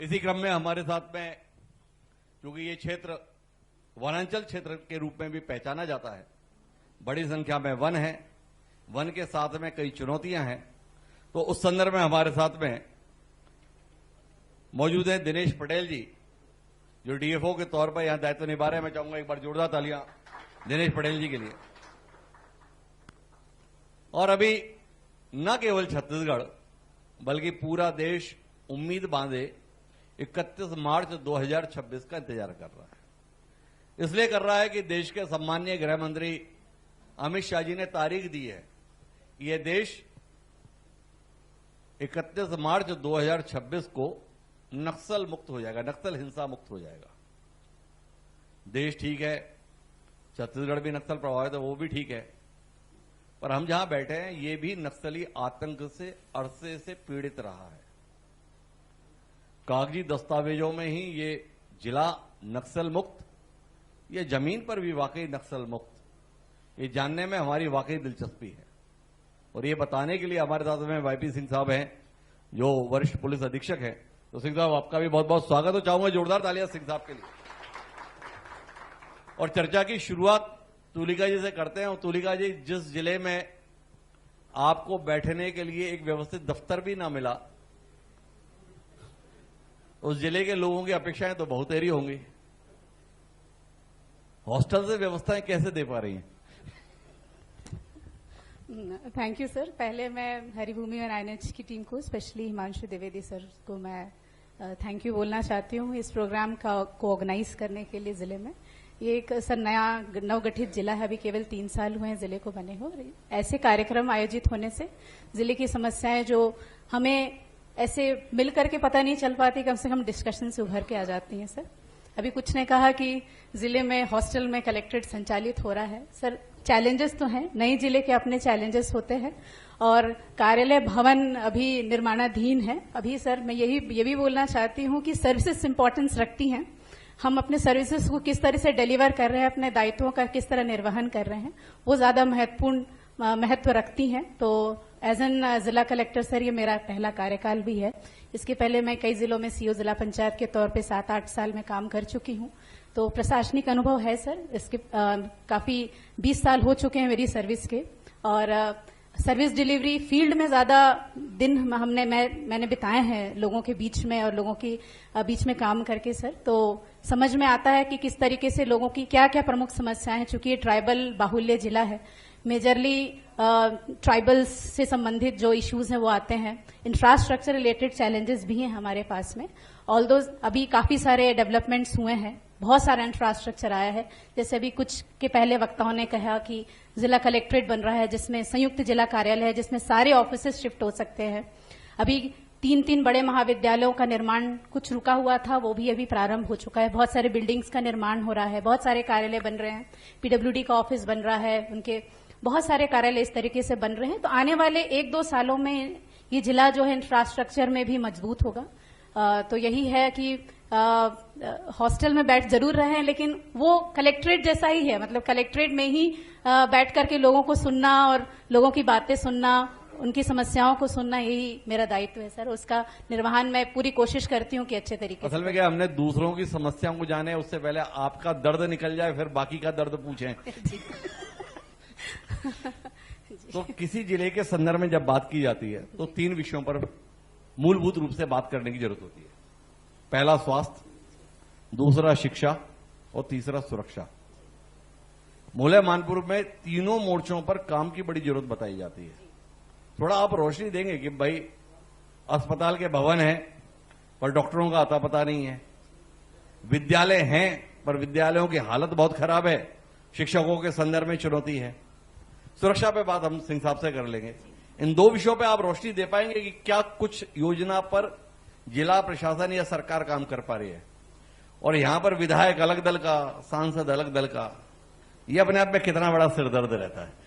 इसी क्रम में हमारे साथ में, क्योंकि ये क्षेत्र वनांचल क्षेत्र के रूप में भी पहचाना जाता है, बड़ी संख्या में वन है, वन के साथ में कई चुनौतियां हैं, तो उस संदर्भ में हमारे साथ में मौजूद हैं दिनेश पटेल जी, जो डीएफओ के तौर पर यहां दायित्व निभा रहे हैं। मैं चाहूंगा एक बार जोरदार तालियां दिनेश पटेल जी के लिए। और अभी न केवल छत्तीसगढ़ बल्कि पूरा देश उम्मीद बांधे 31 मार्च 2026 का इंतजार कर रहा है। इसलिए कर रहा है कि देश के सम्माननीय गृह मंत्री अमित शाह जी ने तारीख दी है कि यह देश 31 मार्च 2026 को नक्सल मुक्त हो जाएगा, नक्सल हिंसा मुक्त हो जाएगा। देश ठीक है, छत्तीसगढ़ भी नक्सल प्रभावित है, वो भी ठीक है, पर हम जहां बैठे हैं ये भी नक्सली आतंक से अरसे से पीड़ित रहा है। कागजी दस्तावेजों में ही ये जिला नक्सल मुक्त, ये जमीन पर भी वाकई नक्सल मुक्त, ये जानने में हमारी वाकई दिलचस्पी है। और ये बताने के लिए हमारे साथ में वाईपी सिंह साहब हैं, जो वरिष्ठ पुलिस अधीक्षक हैं। तो सिंह साहब, आपका भी बहुत बहुत स्वागत हो। चाहूंगा जोरदार तालियां सिंह साहब के लिए। और चर्चा की शुरुआत तुलिका जी से करते हैं। और तुलिका जी, जिस जिले में आपको बैठने के लिए एक व्यवस्थित दफ्तर भी ना मिला, उस जिले के लोगों की अपेक्षाएं तो बहुत एरी होंगी। हॉस्टल से व्यवस्थाएं कैसे दे पा रही हैं? Thank you sir. पहले मैं हरिभूमि और आईएनएच की टीम को, स्पेशली हिमांशु द्विवेदी सर को मैं थैंक यू बोलना चाहती हूँ इस प्रोग्राम को ऑर्गेनाइज करने के लिए। जिले में ये एक सर नया नवगठित जिला है, अभी केवल 3 साल हुए हैं जिले को बने हो। ऐसे कार्यक्रम आयोजित होने से जिले की समस्याएं जो हमें ऐसे मिल करके पता नहीं चल पाती, कम से कम डिस्कशन से उभर के आ जाती हैं। सर, अभी कुछ ने कहा कि जिले में हॉस्टल में कलेक्ट्रेट संचालित हो रहा है। सर, चैलेंजेस तो हैं, नई जिले के अपने चैलेंजेस होते हैं, और कार्यालय भवन अभी निर्माणाधीन है। अभी सर मैं ये भी बोलना चाहती हूँ कि सर्विसेज इंपॉर्टेंस रखती हैं। हम अपने सर्विसेज को किस तरह से डिलीवर कर रहे हैं, अपने दायित्वों का किस तरह निर्वहन कर रहे हैं, वो ज्यादा महत्व रखती हैं। तो एज एन जिला कलेक्टर सर, ये मेरा पहला कार्यकाल भी है। इसके पहले मैं कई जिलों में सीओ जिला पंचायत के तौर पे 7-8 साल में काम कर चुकी हूँ, तो प्रशासनिक अनुभव है सर। इसके काफी 20 साल हो चुके हैं मेरी सर्विस के, और सर्विस डिलीवरी फील्ड में ज्यादा दिन मैंने बिताए हैं लोगों के बीच में और लोगों के बीच में काम करके सर। तो समझ में आता है कि किस तरीके से लोगों की क्या क्या प्रमुख समस्याएं हैं। चूंकि ये ट्राइबल बाहुल्य जिला है, मेजरली ट्राइबल्स से संबंधित जो इश्यूज हैं वो आते हैं। इंफ्रास्ट्रक्चर रिलेटेड चैलेंजेस भी हैं हमारे पास में। ऑल्दो अभी काफी सारे डेवलपमेंट्स हुए हैं, बहुत सारा इंफ्रास्ट्रक्चर आया है। जैसे अभी कुछ के पहले वक्ताओं ने कहा कि जिला कलेक्ट्रेट बन रहा है, जिसमें संयुक्त जिला कार्यालय है, जिसमें सारे ऑफिसेस शिफ्ट हो सकते हैं। अभी 3 बड़े महाविद्यालयों का निर्माण कुछ रुका हुआ था, वो भी अभी प्रारंभ हो चुका है। बहुत सारे बिल्डिंग्स का निर्माण हो रहा है, बहुत सारे कार्यालय बन रहे हैं, पीडब्ल्यूडी का ऑफिस बन रहा है, उनके बहुत सारे कार्यालय इस तरीके से बन रहे हैं। तो आने वाले 1-2 सालों में ये जिला जो है इंफ्रास्ट्रक्चर में भी मजबूत होगा। तो यही है कि हॉस्टल में बैठ जरूर रहे हैं, लेकिन वो कलेक्ट्रेट जैसा ही है। मतलब कलेक्ट्रेट में ही बैठ करके लोगों को सुनना और लोगों की बातें सुनना, उनकी समस्याओं को सुनना, यही मेरा दायित्व है सर। उसका निर्वहन मैं पूरी कोशिश करती हूँ कि अच्छे तरीके से। असल में क्या, हमने दूसरों की समस्याओं को जाने, उससे पहले आपका दर्द निकल जाए, फिर बाकी का दर्द पूछें। तो किसी जिले के संदर्भ में जब बात की जाती है तो 3 विषयों पर मूलभूत रूप से बात करने की जरूरत होती है। पहला स्वास्थ्य, दूसरा शिक्षा और तीसरा सुरक्षा। मोहल्ला मानपुर में तीनों मोर्चों पर काम की बड़ी जरूरत बताई जाती है। थोड़ा आप रोशनी देंगे कि भाई अस्पताल के भवन हैं पर डॉक्टरों का अता पता नहीं है, विद्यालय हैं पर विद्यालयों की हालत बहुत खराब है, शिक्षकों के संदर्भ में चुनौती है। सुरक्षा पे बात हम सिंह साहब से कर लेंगे। इन 2 विषयों पे आप रोशनी दे पाएंगे कि क्या कुछ योजना पर जिला प्रशासन या सरकार काम कर पा रही है? और यहां पर विधायक अलग दल का, सांसद अलग दल का, ये अपने आप में कितना बड़ा सिरदर्द रहता है?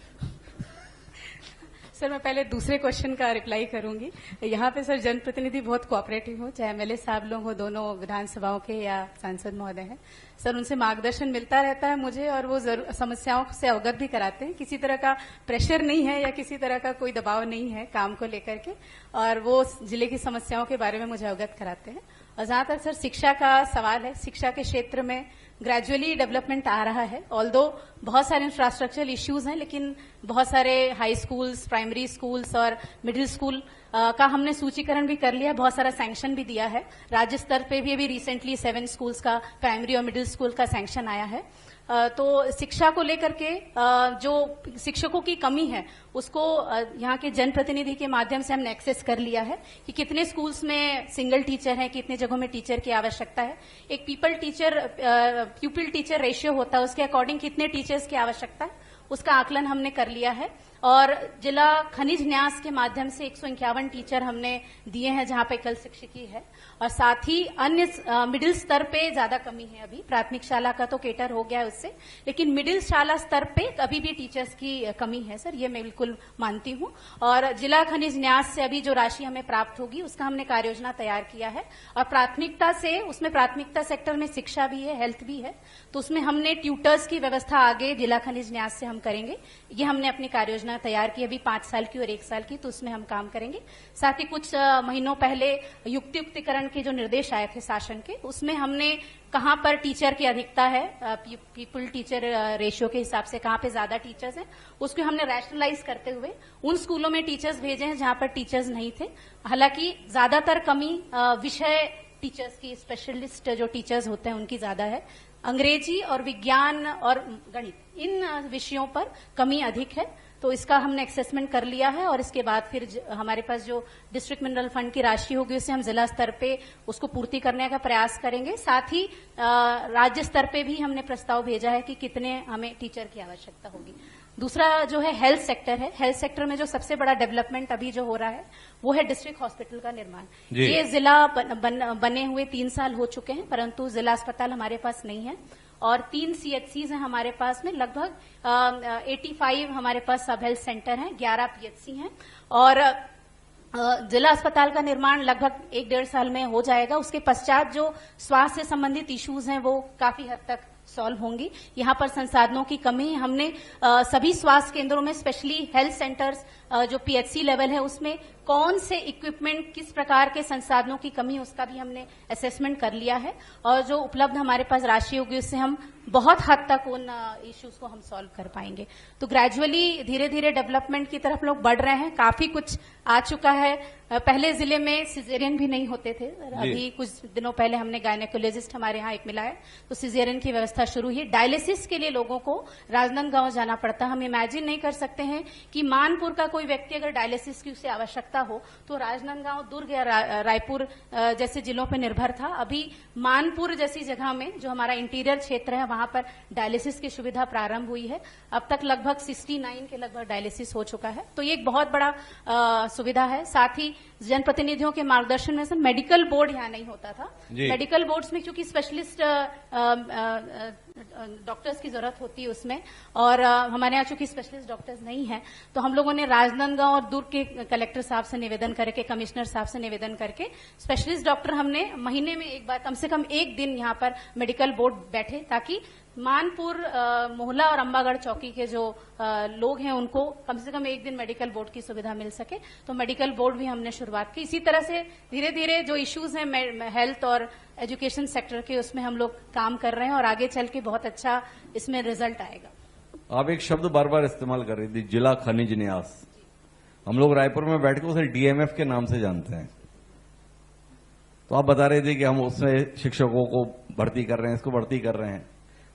सर, मैं पहले दूसरे क्वेश्चन का रिप्लाई करूंगी। यहाँ पे सर जनप्रतिनिधि बहुत कोऑपरेटिव हो, चाहे एमएलए साहब लोग हो, दोनों विधानसभाओं के, या सांसद महोदय हैं सर, उनसे मार्गदर्शन मिलता रहता है मुझे, और वो समस्याओं से अवगत भी कराते हैं। किसी तरह का प्रेशर नहीं है या किसी तरह का कोई दबाव नहीं है काम को लेकर के, और वो जिले की समस्याओं के बारे में मुझे अवगत कराते हैं। जहां तक सर शिक्षा का सवाल है, शिक्षा के क्षेत्र में ग्रेजुअली डेवलपमेंट आ रहा है। ऑल्दो बहुत सारे इंफ्रास्ट्रक्चरल इश्यूज हैं, लेकिन बहुत सारे हाई स्कूल्स, प्राइमरी स्कूल्स और मिडिल स्कूल का हमने सूचीकरण भी कर लिया, बहुत सारा सैंक्शन भी दिया है। राज्य स्तर पे भी अभी रिसेंटली 7 स्कूल्स का, प्राइमरी और मिडिल स्कूल का सैंक्शन आया है। तो शिक्षा को लेकर के जो शिक्षकों की कमी है उसको यहाँ के जनप्रतिनिधि के माध्यम से हमने एक्सेस कर लिया है कि कितने स्कूल्स में सिंगल टीचर है, कितने जगहों में टीचर की आवश्यकता है। एक प्यूपिल टीचर रेशियो होता है, उसके अकॉर्डिंग कितने टीचर्स की आवश्यकता है उसका आकलन हमने कर लिया है। और जिला खनिज न्यास के माध्यम से 151 टीचर हमने दिए हैं जहां पे कल शिक्षिकी है। और साथ ही अन्य मिडिल स्तर पे ज्यादा कमी है अभी, प्राथमिक शाला का तो केटर हो गया है उससे, लेकिन मिडिल शाला स्तर पे अभी भी टीचर्स की कमी है सर, ये मैं बिल्कुल मानती हूं। और जिला खनिज न्यास से अभी जो राशि हमें प्राप्त होगी उसका हमने कार्य योजना तैयार किया है। और प्राथमिकता से, उसमें प्राथमिकता सेक्टर में शिक्षा भी है, हेल्थ भी है, तो उसमें हमने ट्यूटर्स की व्यवस्था आगे जिला खनिज न्यास से हम करेंगे। ये हमने अपनी कार्य योजना तैयार की अभी 5 साल की और 1 साल की, तो उसमें हम काम करेंगे। साथ ही कुछ महीनों पहले युक्तिकरण के जो निर्देश आए थे शासन के, उसमें हमने कहां पर टीचर की अधिकता है, पीपल टीचर रेशियो के हिसाब से कहां पे ज्यादा टीचर्स हैं, उसको हमने रैशनलाइज करते हुए उन स्कूलों में टीचर्स भेजे हैं जहां पर टीचर्स नहीं थे। हालांकि ज्यादातर कमी विषय टीचर्स की, स्पेशलिस्ट जो टीचर्स होते हैं उनकी ज्यादा है। अंग्रेजी और विज्ञान और गणित, इन विषयों पर कमी अधिक है, तो इसका हमने असेसमेंट कर लिया है। और इसके बाद फिर हमारे पास जो डिस्ट्रिक्ट मिनरल फंड की राशि होगी उससे हम जिला स्तर पे उसको पूर्ति करने का प्रयास करेंगे। साथ ही राज्य स्तर पे भी हमने प्रस्ताव भेजा है कि कितने हमें टीचर की आवश्यकता होगी। दूसरा जो है हेल्थ सेक्टर है। हेल्थ सेक्टर में जो सबसे बड़ा डेवलपमेंट अभी जो हो रहा है वो है डिस्ट्रिक्ट हॉस्पिटल का निर्माण। ये जिला बने हुए 3 साल हो चुके हैं, परंतु जिला अस्पताल हमारे पास नहीं है। और 3 CHCs हैं हमारे पास में, लगभग 85 हमारे पास सब हेल्थ सेंटर हैं, 11 PHC हैं। और जिला अस्पताल का निर्माण लगभग 1-1.5 साल में हो जाएगा। उसके पश्चात जो स्वास्थ्य से संबंधित इश्यूज हैं वो काफी हद तक सॉल्व होंगी। यहाँ पर संसाधनों की कमी है। हमने सभी स्वास्थ्य केंद्रों में, स्पेशली हेल्थ सेंटर्स जो PHC लेवल है उसमें कौन से इक्विपमेंट, किस प्रकार के संसाधनों की कमी, उसका भी हमने असेसमेंट कर लिया है। और जो उपलब्ध हमारे पास राशि होगी उससे हम बहुत हद तक उन इश्यूज को हम सॉल्व कर पाएंगे। तो ग्रेजुअली धीरे धीरे डेवलपमेंट की तरफ लोग बढ़ रहे हैं, काफी कुछ आ चुका है। पहले जिले में सिजेरियन भी नहीं होते थे, अभी कुछ दिनों पहले हमने गायनेकोलॉजिस्ट हमारे यहाँ एक मिला है, तो सिजेरियन की व्यवस्था शुरू हुई। डायलिसिस के लिए लोगों को राजनांदगांव जाना पड़ता है। हम इमेजिन नहीं कर सकते हैं कि मानपुर का कोई व्यक्ति अगर डायलिसिस की उसे आवश्यकता हो तो राजनांदगांव, दुर्ग या रायपुर जैसे जिलों पर निर्भर था। अभी मानपुर जैसी जगह में, जो हमारा इंटीरियर क्षेत्र है, वहां पर डायलिसिस की सुविधा प्रारंभ हुई है। अब तक लगभग 69 के लगभग डायलिसिस हो चुका है, तो ये एक बहुत बड़ा सुविधा है। साथ ही जनप्रतिनिधियों के मार्गदर्शन में से मेडिकल बोर्ड यहाँ नहीं होता था। मेडिकल बोर्ड्स में क्योंकि स्पेशलिस्ट डॉक्टर्स की जरूरत होती है उसमें, और हमारे यहाँ चूंकि स्पेशलिस्ट डॉक्टर्स नहीं है, तो हम लोगों ने राजनांदगांव और दुर्ग के कलेक्टर साहब से निवेदन करके, कमिश्नर साहब से निवेदन करके स्पेशलिस्ट डॉक्टर हमने महीने में एक बार, कम से कम 1 दिन यहाँ पर मेडिकल बोर्ड बैठे, ताकि मानपुर, मोहला और अंबागढ़ चौकी के जो लोग हैं उनको कम से कम 1 दिन मेडिकल बोर्ड की सुविधा मिल सके। तो मेडिकल बोर्ड भी हमने शुरुआत की। इसी तरह से धीरे धीरे जो इश्यूज हैं हेल्थ और एजुकेशन सेक्टर के, उसमें हम लोग काम कर रहे हैं और आगे चल के बहुत अच्छा इसमें रिजल्ट आएगा। आप एक शब्द बार बार इस्तेमाल कर रही थी, जिला खनिज न्यास। हम लोग रायपुर में बैठ के उसे DMF के नाम से जानते हैं, तो आप बता रहे थे कि हम उसमें शिक्षकों को भर्ती कर रहे हैं, इसको भर्ती कर रहे हैं।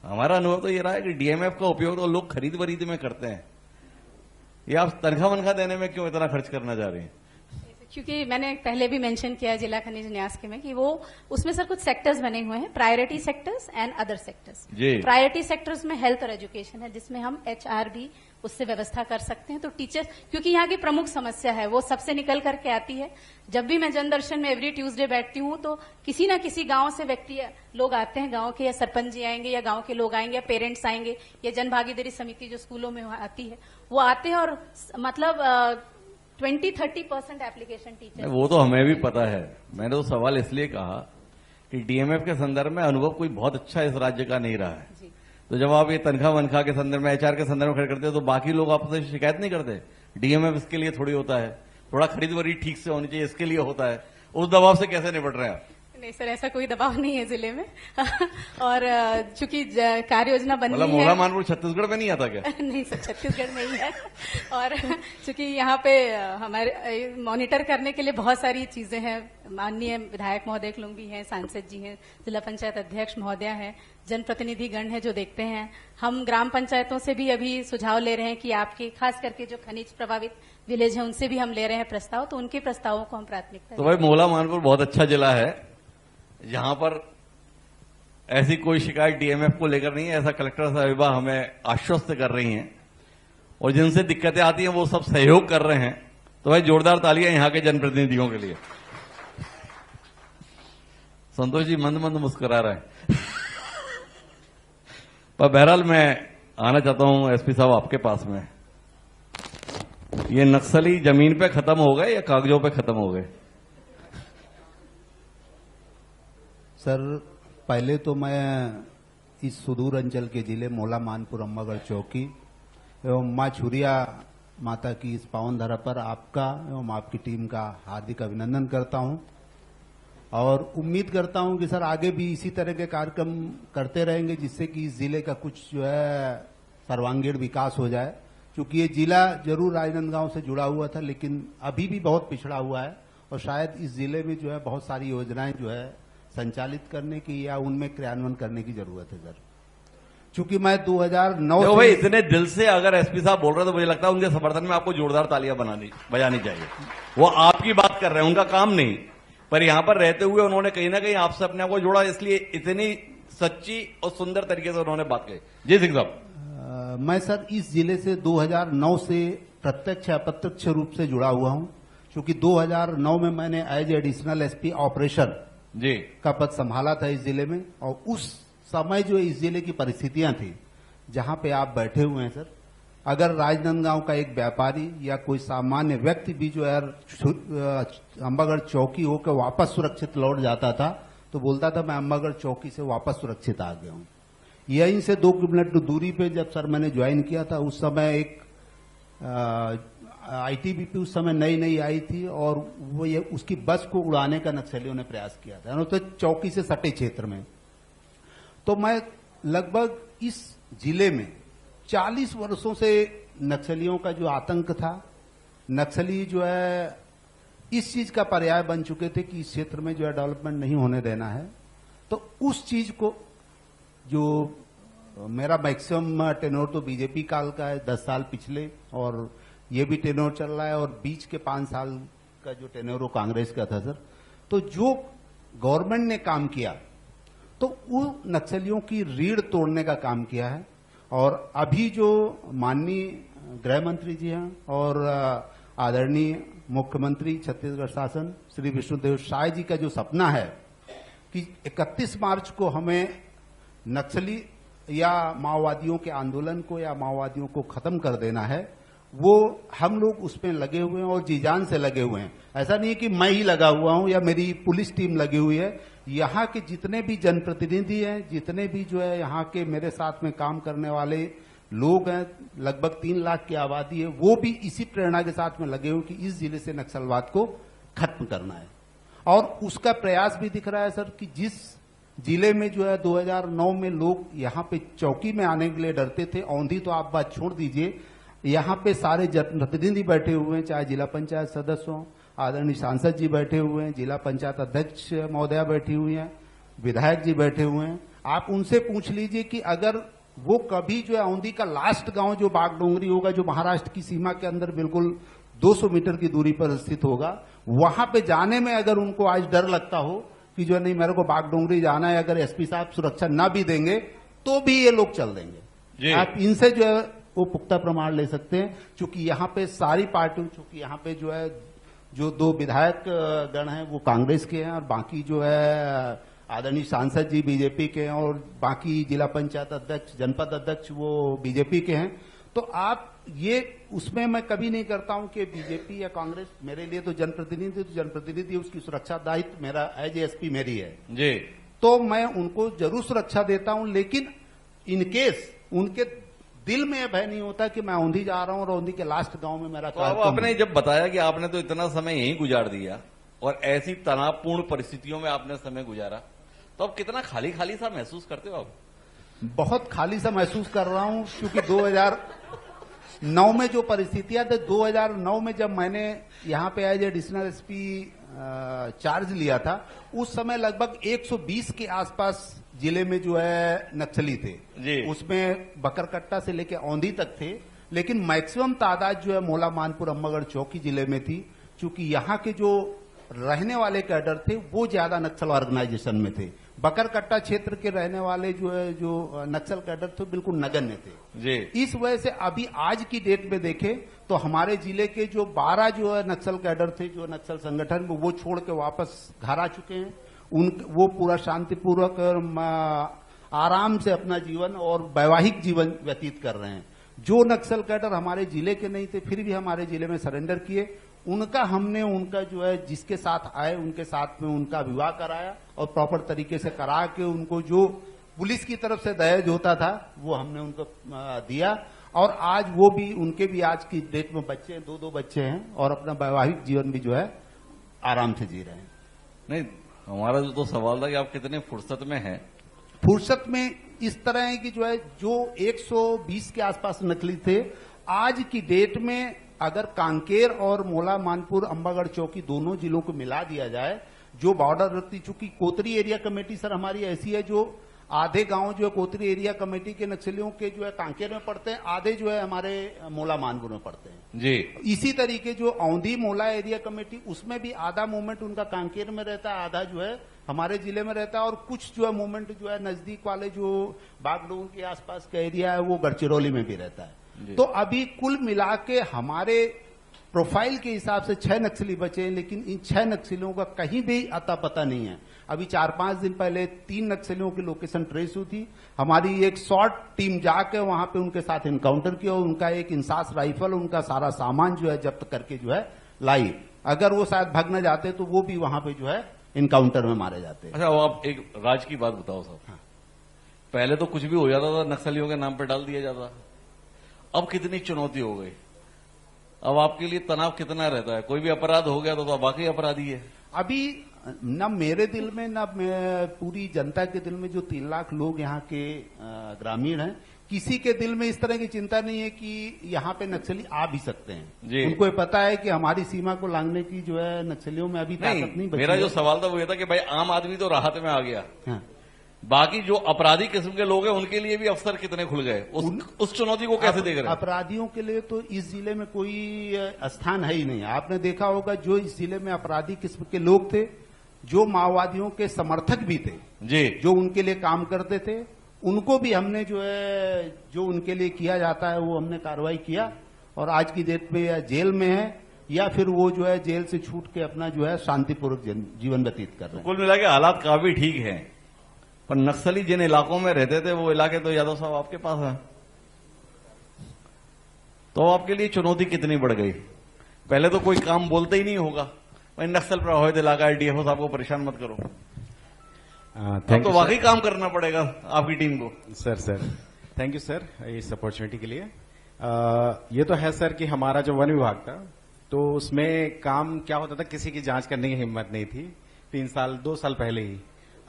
हमारा अनुभव तो ये रहा है कि DMF का उपयोग तो लोग खरीद वरीद में करते हैं। ये आप तनख्वाह वनख्वाह देने में क्यों इतना खर्च करना चाह रही हैं? क्योंकि मैंने पहले भी मेंशन किया है जिला खनिज न्यास के में कि वो उसमें सर कुछ सेक्टर्स बने हुए हैं, priority sectors and other sectors. Priority sectors में हेल्थ और एजुकेशन है, जिसमें हम HR भी उससे व्यवस्था कर सकते हैं। तो टीचर्स, क्योंकि यहाँ की प्रमुख समस्या है वो सबसे निकल करके आती है। जब भी मैं जनदर्शन में एवरी ट्यूसडे बैठती हूँ तो किसी ना किसी गांव से व्यक्ति लोग आते हैं, गांव के या सरपंच जी आएंगे या गांव के लोग आएंगे या पेरेंट्स आएंगे या जन भागीदारी समिति जो स्कूलों में आती है वो आते हैं, और मतलब 20-30% एप्लीकेशन टीचर। वो तो हमें भी पता है। मैंने तो सवाल इसलिए कहा कि DMF के संदर्भ में अनुभव कोई बहुत अच्छा इस राज्य का नहीं रहा है। तो जब आप ये तनख्वाह वनख्वाह के संदर्भ में, HR के संदर्भ में खड़े करते हो तो बाकी लोग आपसे शिकायत नहीं करते? DMF इसके लिए थोड़ी होता है, थोड़ा खरीद वरीद ठीक से होनी चाहिए, इसके लिए होता है। उस दबाव से कैसे निपट रहे हैं आप? नहीं सर, ऐसा कोई दबाव नहीं है जिले में। और चूंकि कार्य योजना बननी मतलब है। मोहला मानपुर छत्तीसगढ़ में नहीं आता क्या? नहीं सर, छत्तीसगढ़ में ही है। और चूंकि यहाँ पे हमारे मॉनिटर करने के लिए बहुत सारी चीजें हैं। माननीय विधायक महोदय लोग भी हैं, सांसद जी हैं, जिला पंचायत अध्यक्ष महोदय हैं, जनप्रतिनिधि गण है जो देखते हैं। हम ग्राम पंचायतों से भी अभी सुझाव ले रहे हैं कि आपके खास करके जो खनिज प्रभावित विलेज है उनसे भी हम ले रहे हैं प्रस्ताव, तो उनके प्रस्तावों को हम प्राथमिकता तो भाई मोहला मानपुर बहुत अच्छा जिला है, यहां पर ऐसी कोई शिकायत डीएमएफ को लेकर नहीं है, ऐसा कलेक्टर साहिबा हमें आश्वस्त कर रही हैं। और जिनसे दिक्कतें आती हैं वो सब सहयोग कर रहे हैं। तो भाई जोरदार तालियां यहां के जनप्रतिनिधियों के लिए। संतोष जी मंद मंद मुस्कुरा रहे हैं। पर बहरहाल मैं आना चाहता हूं एसपी साहब आपके पास में। ये नक्सली जमीन पे खत्म हो गए या कागजों पे खत्म हो गए? सर, पहले तो मैं इस सुदूर अंचल के जिले मोहला मानपुर अम्बागढ़ चौकी एवं मां छुरिया माता की इस पावन धरा पर आपका एवं आपकी टीम का हार्दिक अभिनंदन करता हूं और उम्मीद करता हूं कि सर आगे भी इसी तरह के कार्यक्रम करते रहेंगे, जिससे कि इस जिले का कुछ जो है सर्वांगीण विकास हो जाए। क्योंकि ये जिला जरूर राजनांदगांव से जुड़ा हुआ था, लेकिन अभी भी बहुत पिछड़ा हुआ है और शायद इस जिले में जो है बहुत सारी योजनाएं जो है संचालित करने की या उनमें क्रियान्वयन करने की जरूरत है सर। चूंकि मैं 2009 तो भाई इतने दिल से अगर एसपी साहब बोल रहे हैं तो मुझे लगता है उनके समर्थन में आपको जोरदार तालियां बजानी चाहिए। वो आपकी बात कर रहे हैं, उनका काम नहीं, पर यहां पर रहते हुए उन्होंने कहीं ना कहीं आपसे अपने आप को जोड़ा, इसलिए इतनी सच्ची और सुंदर तरीके से उन्होंने बात कही। जी सिंह साहब। मैं सर इस जिले से 2009 से प्रत्यक्ष अप्रत्यक्ष रूप से जुड़ा हुआ हूं, क्योंकि 2009 में मैंने एज एडिशनल एसपी ऑपरेशन जी का पद संभाला था इस जिले में। और उस समय जो इस जिले की परिस्थितियां थी, जहां पे आप बैठे हुए हैं सर, अगर राजनांदगांव का एक व्यापारी या कोई सामान्य व्यक्ति भी जो है अम्बागढ़ चौकी होकर वापस सुरक्षित लौट जाता था तो बोलता था मैं अम्बागढ़ चौकी से वापस सुरक्षित आ गया हूं। यहीं से 2 किलोमीटर दूरी पे जब सर मैंने ज्वाइन किया था, उस समय एक आईटीबीपी उस समय नई नई आई थी और वो ये उसकी बस को उड़ाने का नक्सलियों ने प्रयास किया था, तो चौकी से सटे क्षेत्र में। तो मैं लगभग इस जिले में 40 वर्षों से नक्सलियों का जो आतंक था, नक्सली जो है इस चीज का पर्याय बन चुके थे कि इस क्षेत्र में जो है डेवलपमेंट नहीं होने देना है। तो उस चीज को जो मेरा मैक्सिमम टेनोर तो बीजेपी काल का है, 10 साल पिछले, और ये भी टेनोर चल रहा है, और बीच के 5 साल का जो टेनोर वो कांग्रेस का था सर। तो जो गवर्नमेंट ने काम किया तो वो नक्सलियों की रीढ़ तोड़ने का काम किया है। और अभी जो माननीय गृह मंत्री जी हैं और आदरणीय मुख्यमंत्री छत्तीसगढ़ शासन श्री विष्णुदेव साय जी का जो सपना है कि 31 मार्च को हमें नक्सली या माओवादियों के आंदोलन को या माओवादियों को खत्म कर देना है, वो हम लोग उसमें लगे हुए हैं और जी जान से लगे हुए हैं। ऐसा नहीं है कि मैं ही लगा हुआ हूं या मेरी पुलिस टीम लगी हुई है। यहाँ के जितने भी जनप्रतिनिधि हैं, जितने भी जो है यहाँ के मेरे साथ में काम करने वाले लोग हैं, लगभग 3 लाख की आबादी है, वो भी इसी प्रेरणा के साथ में लगे हुए कि इस जिले से नक्सलवाद को खत्म करना है। और उसका प्रयास भी दिख रहा है सर कि जिस जिले में जो है 2009 में लोग यहाँ पे चौकी में आने के लिए डरते थे, औंधी तो आप बात छोड़ दीजिए, यहाँ पे सारे जनप्रतिनिधि बैठे हुए हैं, चाहे जिला पंचायत सदस्य हों, आदरणीय सांसद जी बैठे हुए हैं, जिला पंचायत अध्यक्ष महोदया बैठी हुई हैं, विधायक जी बैठे हुए हैं। आप उनसे पूछ लीजिए कि अगर वो कभी जो है औंधी का लास्ट गांव जो बागडोंगरी होगा, जो महाराष्ट्र की सीमा के अंदर बिल्कुल 200 मीटर की दूरी पर स्थित होगा, वहां पे जाने में अगर उनको आज डर लगता हो कि जो नहीं मेरे को बागडोंगरी जाना है, अगर एसपी साहब सुरक्षा ना भी देंगे तो भी ये लोग चल देंगे। आप इनसे जो है वो पुख्ता प्रमाण ले सकते हैं, क्योंकि यहाँ पे सारी पार्टियों, चूंकि यहाँ पे जो है जो 2 विधायक गण हैं वो कांग्रेस के हैं और बाकी जो है आदरणीय सांसद जी बीजेपी के हैं और बाकी जिला पंचायत अध्यक्ष, जनपद अध्यक्ष वो बीजेपी के हैं। तो आप ये उसमें मैं कभी नहीं करता हूं कि बीजेपी या कांग्रेस, मेरे लिए तो जनप्रतिनिधि उसकी सुरक्षा दायित्व मेरा एज एसपी मेरी है जी। तो मैं उनको जरूर सुरक्षा देता हूं, लेकिन इनकेस उनके दिल में भय नहीं होता कि मैं औंधी जा रहा हूं और औंधी के लास्ट गांव में मेरा तो आपने जब बताया कि आपने तो इतना समय यहीं गुजार दिया, और ऐसी तनावपूर्ण परिस्थितियों में आपने समय गुजारा, तो अब कितना खाली खाली सा महसूस करते हो आप? बहुत खाली सा महसूस कर रहा हूं, क्योंकि 2009 में जो परिस्थितियां थी, 2009 में जब मैंने यहाँ पे एज एडिशनल एसपी चार्ज लिया था, उस समय लगभग 120 के आसपास जिले में जो है नक्सली थे जी। उसमें बकरकट्टा से लेके औंधी तक थे, लेकिन मैक्सिमम तादाद जो है मोला मानपुर अम्बागढ़ चौकी जिले में थी, क्योंकि यहाँ के जो रहने वाले कैडर थे वो ज्यादा नक्सल ऑर्गेनाइजेशन में थे। बकरकट्टा क्षेत्र के रहने वाले जो नक्सल कैडर थे बिल्कुल नगण्य थे जी। इस वजह से अभी आज की डेट में देखें तो हमारे जिले के जो 12 जो है नक्सल कैडर थे, जो नक्सल संगठन में, वो छोड़ के वापस घर आ चुके हैं। वो पूरा शांतिपूर्वक आराम से अपना जीवन और वैवाहिक जीवन व्यतीत कर रहे हैं। जो नक्सल कैडर हमारे जिले के नहीं थे फिर भी हमारे जिले में सरेंडर किए, उनका जो है जिसके साथ आए उनके साथ में उनका विवाह कराया और प्रॉपर तरीके से करा के उनको जो पुलिस की तरफ से दहेज होता था वो हमने उनको दिया, और आज वो भी उनके भी आज की डेट में बच्चे हैं, 2 बच्चे हैं और अपना वैवाहिक जीवन भी जो है आराम से जी रहे हैं। नहीं, हमारा जो तो सवाल था कि आप कितने फुर्सत में हैं। फुर्सत में इस तरह है कि जो 120 के आसपास नकली थे, आज की डेट में अगर कांकेर और मोला मानपुर अम्बागढ़ चौकी दोनों जिलों को मिला दिया जाए, जो बॉर्डर रखती, चूंकि कोतरी एरिया कमेटी सर हमारी ऐसी है, जो आधे गांव जो है कोतरी एरिया कमेटी के नक्सलियों के जो है कांकेर में पड़ते हैं, आधे जो है हमारे मोला मानपुर में पड़ते हैं जी। इसी तरीके जो औंधी मोला एरिया कमेटी, उसमें भी आधा मूवमेंट उनका कांकेर में रहता है, आधा जो है हमारे जिले में रहता है, और कुछ जो है मूवमेंट जो है नजदीक वाले जो बागडोर के आसपास का एरिया है वो गढ़चिरौली में भी रहता है। तो अभी कुल मिला के हमारे प्रोफाइल के हिसाब से 6 नक्सली बचे हैं, लेकिन इन 6 नक्सलियों का कहीं भी अता पता नहीं है। अभी 4-5 दिन पहले 3 नक्सलियों की लोकेशन ट्रेस हुई थी, हमारी एक शॉर्ट टीम जाके वहां पे उनके साथ इनकाउंटर किया और उनका एक इंसास राइफल, उनका सारा सामान जो है जब्त करके जो है लाई। अगर वो शायद भाग न जाते तो वो भी वहां पे जो है इनकाउंटर में मारे जाते। अच्छा, वो आप एक राज की बात बताओ साहब। हाँ। पहले तो कुछ भी हो जाता था नक्सलियों के नाम पे डाल दिया जाता, अब कितनी चुनौती हो गई। अब आपके लिए तनाव कितना रहता है? कोई भी अपराध हो गया तो आप वाकई अपराधी है। अभी न मेरे दिल में न पूरी जनता के दिल में, जो 3 लाख लोग यहाँ के ग्रामीण हैं, किसी के दिल में इस तरह की चिंता नहीं है कि यहाँ पे नक्सली आ भी सकते हैं। उनको ये पता है कि हमारी सीमा को लांघने की जो है नक्सलियों में अभी ताकत नहीं बची। मेरा जो सवाल था वो ये था कि भाई आम आदमी तो राहत में आ गया, हाँ। बाकी जो अपराधी किस्म के लोग हैं उनके लिए भी अवसर कितने खुल गए, उस चुनौती को कैसे देख रहे हैं? अपराधियों के लिए तो इस जिले में कोई स्थान है ही नहीं। आपने देखा होगा जो इस जिले में अपराधी किस्म के लोग थे, जो माओवादियों के समर्थक भी थे जी, जो उनके लिए काम करते थे, उनको भी हमने जो है जो उनके लिए किया जाता है वो हमने कार्रवाई किया, और आज की डेट में या जेल में है या फिर वो जो है जेल से छूट के अपना जो है शांतिपूर्वक जीवन व्यतीत कर रहे हैं। कुल मिला के हालात काफी ठीक हैं, पर नक्सली जिन इलाकों में रहते थे वो इलाके तो यादव साहब आपके पास है, तो आपके लिए चुनौती कितनी बढ़ गई? पहले तो कोई काम बोलते ही नहीं होगा, भाई नक्सल प्रभावित इलाका है, डीएफओ साहब को परेशान मत करो। अब तो वाकई काम करना पड़ेगा आपकी टीम को। सर थैंक यू सर इस अपॉर्चुनिटी के लिए। ये तो है सर कि हमारा जो वन विभाग था तो उसमें काम क्या होता था, किसी की जांच करने की हिम्मत नहीं थी 2 साल पहले ही।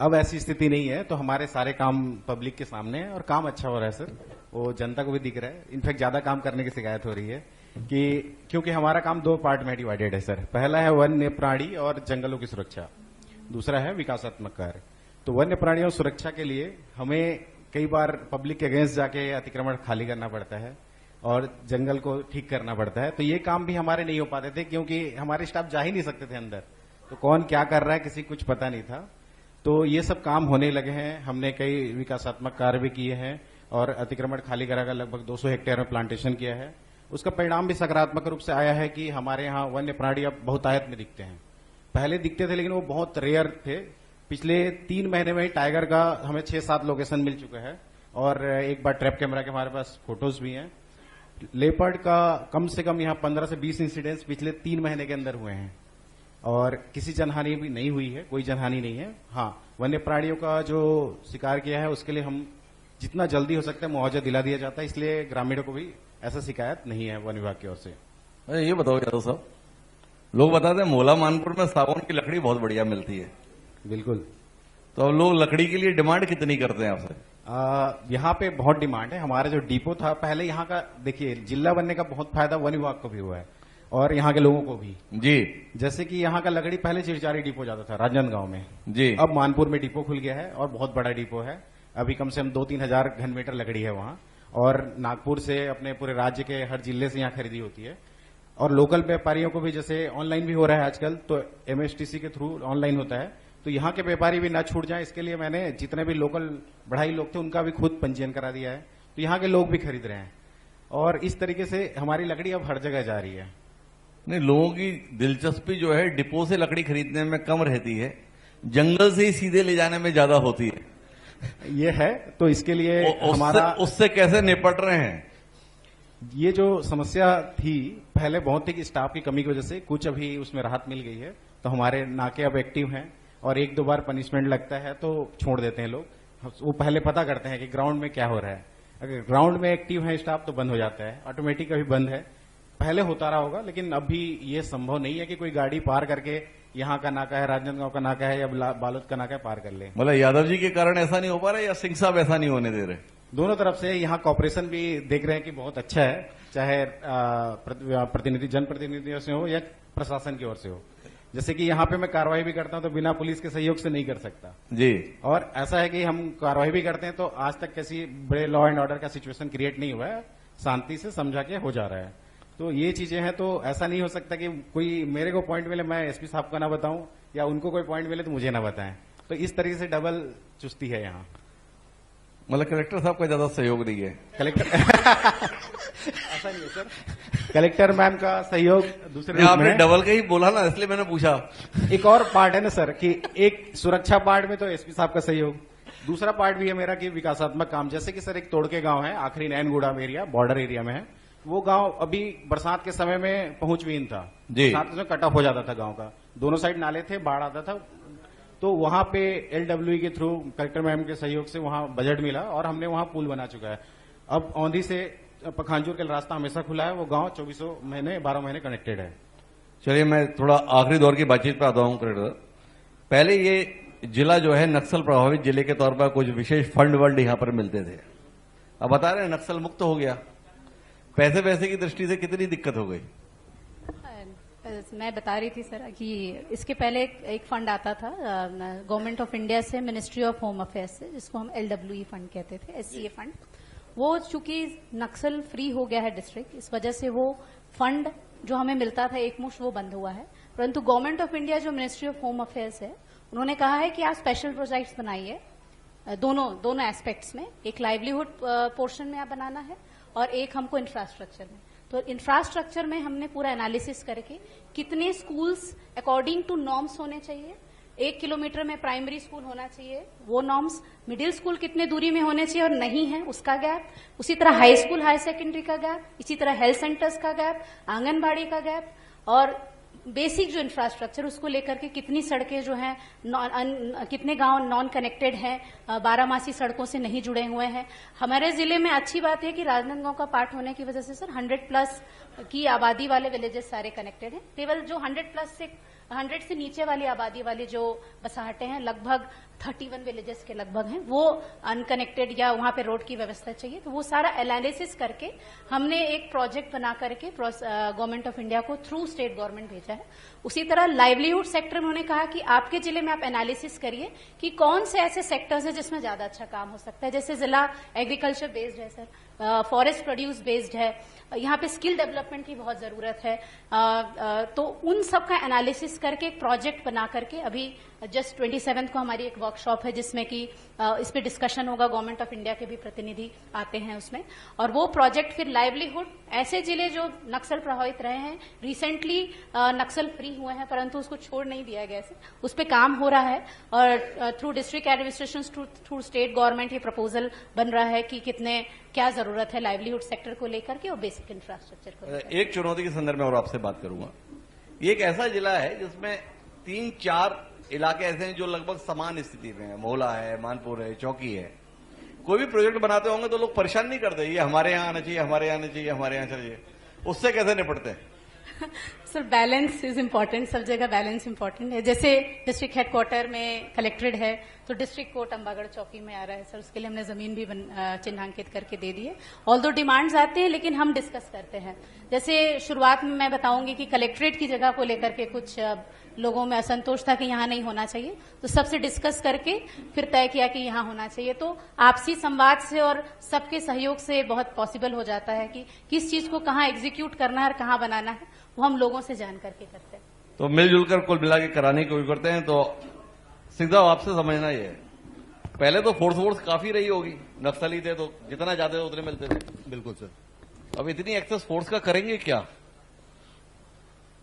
अब ऐसी स्थिति नहीं है, तो हमारे सारे काम पब्लिक के सामने है और काम अच्छा हो रहा है सर, वो जनता को भी दिख रहा है। इनफैक्ट ज्यादा काम करने की शिकायत हो रही है कि क्योंकि हमारा काम 2 पार्ट में डिवाइडेड है सर। पहला है वन्य प्राणी और जंगलों की सुरक्षा, दूसरा है विकासात्मक कार्य। तो वन्य प्राणियों सुरक्षा के लिए हमें कई बार पब्लिक के अगेंस्ट जाके अतिक्रमण खाली करना पड़ता है और जंगल को ठीक करना पड़ता है। तो ये काम भी हमारे नहीं हो पाते थे क्योंकि हमारे स्टाफ जा ही नहीं सकते थे अंदर, तो कौन क्या कर रहा है किसी कुछ पता नहीं था। तो ये सब काम होने लगे हैं, हमने कई विकासात्मक कार्य भी किए हैं और अतिक्रमण खाली कराकर लगभग 200 हेक्टेयर में प्लांटेशन किया है। उसका परिणाम भी सकारात्मक रूप से आया है कि हमारे यहाँ वन्य प्राणी अब बहुतायत में दिखते हैं। पहले दिखते थे लेकिन वो बहुत रेयर थे। पिछले 3 महीने में टाइगर का हमें 6-7 लोकेशन मिल चुका है और एक बार ट्रैप कैमरा के हमारे पास फोटोज भी हैं। लेपर्ड का कम से कम यहाँ 15 से 20 इंसिडेंट्स पिछले 3 महीने के अंदर हुए हैं और किसी जनहानि भी नहीं हुई है, कोई जनहानि नहीं है। हाँ, वन्य प्राणियों का जो शिकार किया है उसके लिए हम जितना जल्दी हो सकता है मुआवजा दिला दिया जाता है, इसलिए ग्रामीणों को भी ऐसा शिकायत नहीं है वन विभाग की ओर से। ये बताओ यादव साहब, लोग बताते हैं मोला मानपुर में सागौन की लकड़ी बहुत बढ़िया मिलती है, बिल्कुल। तो अब लोग लकड़ी के लिए डिमांड कितनी करते हैं आपसे? यहाँ पे बहुत डिमांड है। हमारा जो डिपो था पहले, यहाँ का देखिए, जिला बनने का बहुत फायदा वन विभाग को भी हुआ है और यहाँ के लोगों को भी जी। जैसे कि यहाँ का लकड़ी पहले चिरचारी डिपो जाता था राजनांदगांव में जी। अब मानपुर में डिपो खुल गया है और बहुत बड़ा डिपो है। अभी कम से कम 2-3 हजार घन मीटर लकड़ी है वहाँ, और नागपुर से अपने पूरे राज्य के हर जिले से यहाँ खरीदी होती है। और लोकल व्यापारियों को भी, जैसे ऑनलाइन भी हो रहा है आजकल, तो एमएसटीसी के थ्रू ऑनलाइन होता है, तो यहाँ के व्यापारी भी ना छूट जाए इसके लिए मैंने जितने भी लोकल बढ़ाई लोग थे उनका भी खुद पंजीयन करा दिया है, तो यहाँ के लोग भी खरीद रहे हैं। और इस तरीके से हमारी लकड़ी अब हर जगह जा रही है। नहीं, लोगों की दिलचस्पी जो है डिपो से लकड़ी खरीदने में कम रहती है, जंगल से ही सीधे ले जाने में ज्यादा होती है। ये है, तो इसके लिए हमारा उससे कैसे निपट रहे हैं? ये जो समस्या थी पहले बहुत थी कि स्टाफ की कमी की वजह से, कुछ अभी उसमें राहत मिल गई है, तो हमारे नाके अब एक्टिव हैं और 1-2 बार पनिशमेंट लगता है तो छोड़ देते हैं लोग। वो पहले पता करते हैं कि ग्राउंड में क्या हो रहा है, अगर ग्राउंड में एक्टिव है स्टाफ तो बंद हो जाता है, ऑटोमेटिक अभी बंद है। पहले होता रहा होगा, लेकिन अभी ये संभव नहीं है कि कोई गाड़ी पार करके यहाँ का नाका है, राजनांदगांव का नाका है या बालोद का नाका है, पार कर ले। मतलब यादव जी के कारण ऐसा नहीं हो पा रहा है या सिंह साहब ऐसा नहीं होने दे रहे? दोनों तरफ से यहाँ कॉपरेशन भी देख रहे हैं कि बहुत अच्छा है, चाहे प्रतिनिधि जनप्रतिनिधियों से हो या प्रशासन की ओर से हो। जैसे कि यहाँ पे मैं कार्रवाई भी करता हूँ तो बिना पुलिस के सहयोग से नहीं कर सकता जी। और ऐसा है कि हम कार्रवाई भी करते हैं तो आज तक किसी बड़े लॉ एंड ऑर्डर का सिचुएशन क्रिएट नहीं हुआ है, शांति से समझा के हो जा रहा है। तो ये चीजें हैं, तो ऐसा नहीं हो सकता कि कोई मेरे को पॉइंट मिले मैं एसपी साहब को ना बताऊं या उनको कोई पॉइंट मिले तो मुझे ना बताएं। तो इस तरीके से डबल चुस्ती है यहाँ। मतलब कलेक्टर साहब का ज्यादा सहयोग नहीं है? कलेक्टर ऐसा नहीं है सर, कलेक्टर मैम का सहयोग दूसरे रूप में आपने है। डबल का ही बोला ना, इसलिए मैंने पूछा। एक और पार्ट है ना सर कि एक सुरक्षा पार्ट में तो एसपी साहब का सहयोग, दूसरा पार्ट भी है मेरा कि विकासात्मक काम। जैसे कि सर एक तोड़के गांव है, आखिरी नैनगुड़ा में एरिया, बॉर्डर एरिया में है, वो गांव अभी बरसात के समय में पहुंचविहीन था जी। बरसात में कट ऑफ हो जाता था गांव का, दोनों साइड नाले थे, बाढ़ आता था, तो वहां पे एलडब्ल्यू के थ्रू कलेक्टर मैम के सहयोग से वहां बजट मिला और हमने वहां पुल बना चुका है। अब औंधी से पखानजूर का रास्ता हमेशा खुला है, वो गांव 24 महीने 12 महीने कनेक्टेड है। चलिए मैं थोड़ा आखिरी दौर की बातचीत पे आता हूं कलेक्टर। पहले ये जिला जो है नक्सल प्रभावित जिले के तौर पर कुछ विशेष फंड वंड यहां पर मिलते थे, अब बता रहे हैं नक्सल मुक्त हो गया, पैसे वैसे की दृष्टि से कितनी दिक्कत हो गई? मैं बता रही थी सर कि इसके पहले एक फंड आता था गवर्नमेंट ऑफ इंडिया से, मिनिस्ट्री ऑफ होम अफेयर्स से, जिसको हम LWE फंड कहते थे, SCA फंड। वो चूंकि नक्सल फ्री हो गया है डिस्ट्रिक्ट, इस वजह से वो फंड जो हमें मिलता था एक मुश्त, वो बंद हुआ है। परंतु गवर्नमेंट ऑफ इंडिया जो मिनिस्ट्री ऑफ होम अफेयर्स है, उन्होंने कहा है कि आप स्पेशल प्रोजेक्ट्स बनाइए दोनों एस्पेक्ट्स में, एक लाइवलीहुड पोर्शन में आप बनाना है और एक हमको इंफ्रास्ट्रक्चर में। तो इंफ्रास्ट्रक्चर में हमने पूरा एनालिसिस करके कितने स्कूल्स अकॉर्डिंग टू नॉर्म्स होने चाहिए, 1 किलोमीटर में प्राइमरी स्कूल होना चाहिए वो नॉर्म्स, मिडिल स्कूल कितने दूरी में होने चाहिए और नहीं है उसका गैप, उसी तरह हाई स्कूल हायर सेकेंडरी का गैप, इसी तरह हेल्थ सेंटर्स का गैप, आंगनबाड़ी का गैप, और बेसिक जो इंफ्रास्ट्रक्चर उसको लेकर के कितनी सड़कें जो हैं, कितने गांव नॉन कनेक्टेड हैं, 12मासी सड़कों से नहीं जुड़े हुए हैं। हमारे जिले में अच्छी बात है कि राजनांदगांव का पार्ट होने की वजह से सर 100+ की आबादी वाले विलेजेस सारे कनेक्टेड हैं। केवल जो 100 से नीचे वाली आबादी वाली जो बसाहटें हैं, लगभग 31 विलेजेस के लगभग हैं, वो अनकनेक्टेड या वहां पे रोड की व्यवस्था चाहिए। तो वो सारा एनालिसिस करके हमने एक प्रोजेक्ट बना करके गवर्नमेंट ऑफ इंडिया को थ्रू स्टेट गवर्नमेंट भेजा है। उसी तरह लाइवलीहुड सेक्टर में उन्होंने कहा कि आपके जिले में आप एनालिसिस करिए कि कौन से ऐसे सेक्टर्स हैं जिसमें ज्यादा अच्छा काम हो सकता है। जैसे जिला एग्रीकल्चर बेस्ड है सर, फॉरेस्ट प्रोड्यूस बेस्ड है, यहाँ पे स्किल डेवलपमेंट की बहुत जरूरत है, तो उन सब का एनालिसिस करके एक प्रोजेक्ट बना करके अभी जस्ट 27 को हमारी एक वर्कशॉप है जिसमें कि इस पे डिस्कशन होगा, गवर्नमेंट ऑफ इंडिया के भी प्रतिनिधि आते हैं उसमें, और वो प्रोजेक्ट फिर लाइवलीहुड ऐसे जिले जो नक्सल प्रभावित रहे हैं, रिसेंटली नक्सल फ्री हुए हैं परंतु उसको छोड़ नहीं दिया गया है, उस पर काम हो रहा है और through district administration through state government ये प्रपोजल बन रहा है कि कितने क्या जरूरत है लाइवलीहुड सेक्टर को लेकर के और बेसिक इंफ्रास्ट्रक्चर को लेकर। एक चुनौती के संदर्भ में और आपसे बात करूंगा, ये एक ऐसा जिला है जिसमें 3-4 इलाके ऐसे हैं जो लगभग समान स्थिति में है, मोहला है, मानपुर है, चौकी है। कोई भी प्रोजेक्ट बनाते होंगे तो लोग परेशान नहीं करते, ये हमारे यहाँ आना चाहिए, हमारे यहाँ आना चाहिए, हमारे यहाँ चाहिए, उससे कैसे निपटते हैं? सर बैलेंस इज इम्पोर्टेंट, सब जगह बैलेंस इम्पोर्टेंट है। जैसे डिस्ट्रिक्ट हेडक्वार्टर में कलेक्ट्रेट है तो डिस्ट्रिक्ट कोर्ट अम्बागढ़ चौकी में आ रहा है सर, उसके लिए हमने जमीन भी चिन्हांकित करके दे दी है। ऑल दो डिमांड्स आते हैं लेकिन हम डिस्कस करते हैं। जैसे शुरुआत में मैं बताऊंगी कि कलेक्ट्रेट की जगह को लेकर के कुछ लोगों में असंतोष था कि यहाँ नहीं होना चाहिए, तो सबसे डिस्कस करके फिर तय किया कि यहाँ होना चाहिए। तो आपसी संवाद से और सबके सहयोग से बहुत पॉसिबल हो जाता है कि किस चीज को कहाँ एग्जीक्यूट करना है और कहाँ बनाना है, वो हम लोगों से जान करके करते हैं। तो मिलजुल कर कुल मिला के कराने की कोशिश करते हैं। तो सिंह साहब आपसे समझना ये है, पहले तो फोर्स काफी रही होगी, नक्सली थे तो जितना जाते थे उतने मिलते थे। बिल्कुल सर। अब इतनी एक्सेस फोर्स का करेंगे क्या?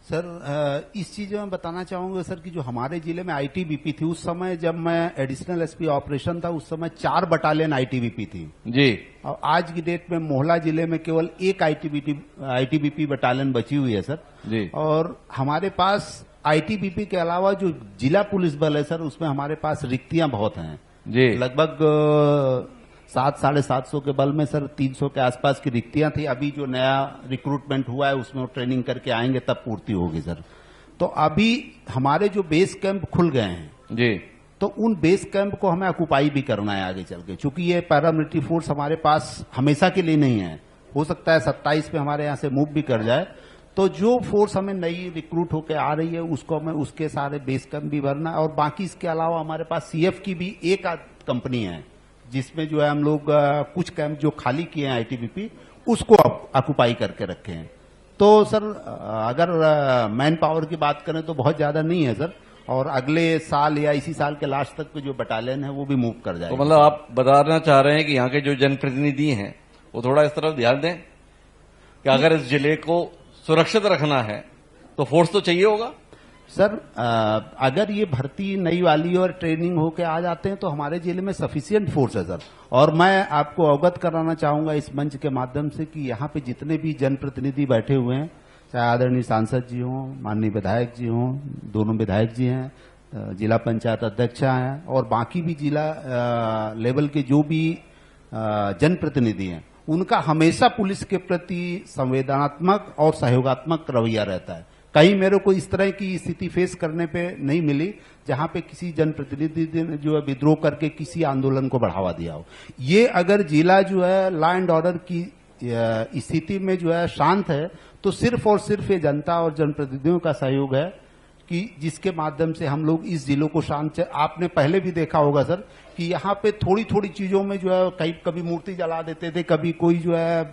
सर इस चीज में बताना चाहूंगा सर कि जो हमारे जिले में आईटीबीपी थी, उस समय जब मैं एडिशनल एसपी ऑपरेशन था, उस समय 4 बटालियन आईटीबीपी थी जी। और आज की डेट में मोहला जिले में केवल 1 आईटीबीपी बटालियन बची हुई है सर जी। और हमारे पास आईटीबीपी के अलावा जो जिला पुलिस बल है सर, उसमें हमारे पास रिक्तियां बहुत हैं जी। लगभग 700-750 के बल में सर 300 के आसपास की रिक्तियां थी। अभी जो नया रिक्रूटमेंट हुआ है उसमें वो ट्रेनिंग करके आएंगे तब पूर्ति होगी सर। तो अभी हमारे जो बेस कैंप खुल गए हैं जी, तो उन बेस कैंप को हमें ऑक्युपाई भी करना है आगे चल के, चूंकि ये पैरामिलिट्री फोर्स हमारे पास हमेशा के लिए नहीं है, हो सकता है 27 पे हमारे यहाँ से मूव भी कर जाए। तो जो फोर्स हमें नई रिक्रूट होकर आ रही है उसको हमें उसके सारे बेस कैंप भी भरना है। और बाकी इसके अलावा हमारे पास सीएफ की भी एक कंपनी है जिसमें जो है हम लोग कुछ कैंप जो खाली किए हैं आईटीबीपी उसको ऑक्युपाई करके रखे हैं। तो सर अगर मैन पावर की बात करें तो बहुत ज्यादा नहीं है सर, और अगले साल या इसी साल के लास्ट तक के जो बटालियन है वो भी मूव कर जाएगा। तो मतलब आप बताना चाह रहे हैं कि यहाँ के जो जनप्रतिनिधि हैं वो थोड़ा इस तरफ ध्यान दें कि अगर इस जिले को सुरक्षित रखना है तो फोर्स तो चाहिए होगा। सर अगर ये भर्ती नई वाली और ट्रेनिंग होके आ जाते हैं तो हमारे जिले में सफिशिएंट फोर्स है सर। और मैं आपको अवगत कराना चाहूंगा इस मंच के माध्यम से कि यहाँ पे जितने भी जनप्रतिनिधि बैठे हुए हैं, चाहे आदरणीय सांसद जी हों, माननीय विधायक जी हों, दोनों विधायक जी हैं, जिला पंचायत अध्यक्ष हैं और बाकी भी जिला लेवल के जो भी जनप्रतिनिधि हैं, उनका हमेशा पुलिस के प्रति संवेदनात्मक और सहयोगात्मक रवैया रहता है। कहीं मेरे को इस तरह की स्थिति फेस करने पे नहीं मिली जहां पे किसी जनप्रतिनिधि ने जो है विद्रोह करके किसी आंदोलन को बढ़ावा दिया हो। ये अगर जिला जो है लॉ एंड ऑर्डर की स्थिति में जो है शांत है तो सिर्फ और सिर्फ ये जनता और जनप्रतिनिधियों का सहयोग है कि जिसके माध्यम से हम लोग इस जिलों को शांत। आपने पहले भी देखा होगा सर कि यहाँ पे थोड़ी थोड़ी चीजों में जो है कभी मूर्ति जला देते थे, कभी कोई जो है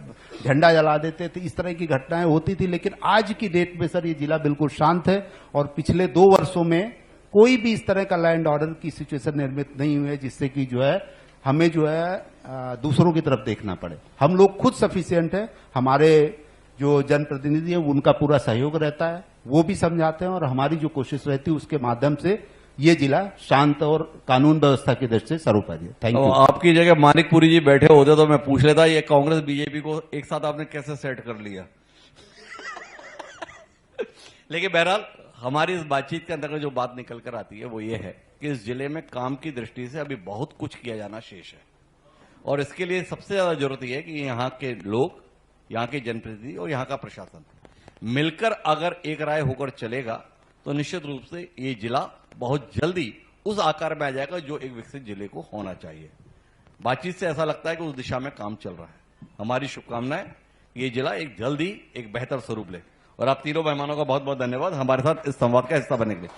झंडा जला देते थे, इस तरह की घटनाएं होती थी। लेकिन आज की डेट में सर ये जिला बिल्कुल शांत है और पिछले 2 वर्षों में कोई भी इस तरह का लॉ एंड ऑर्डर की सिचुएशन निर्मित नहीं हुई है जिससे कि जो है हमें जो है दूसरों की तरफ देखना पड़े। हम लोग खुद सफिशिएंट है, हमारे जो जनप्रतिनिधि है उनका पूरा सहयोग रहता है, वो भी समझाते हैं और हमारी जो कोशिश रहती है उसके माध्यम से ये जिला शांत और कानून व्यवस्था की दृष्टि से सर्वोपरि है। Thank you. आपकी जगह मानिकपुरी जी बैठे होते तो मैं पूछ लेता ये कांग्रेस बीजेपी को एक साथ आपने कैसे सेट कर लिया। लेकिन बहरहाल हमारी इस बातचीत के अंदर जो बात निकल कर आती है वो ये है कि इस जिले में काम की दृष्टि से अभी बहुत कुछ किया जाना शेष है और इसके लिए सबसे ज्यादा जरूरत यह है कि यहाँ के लोग, यहाँ के जनप्रतिनिधि और यहाँ का प्रशासन मिलकर अगर एक राय होकर चलेगा तो निश्चित रूप से ये जिला बहुत जल्दी उस आकार में आ जाएगा जो एक विकसित जिले को होना चाहिए। बातचीत से ऐसा लगता है कि उस दिशा में काम चल रहा है। हमारी शुभकामनाएं ये जिला एक जल्दी एक बेहतर स्वरूप ले। और आप तीनों मेहमानों का बहुत बहुत धन्यवाद हमारे साथ इस संवाद का हिस्सा बनने के लिए।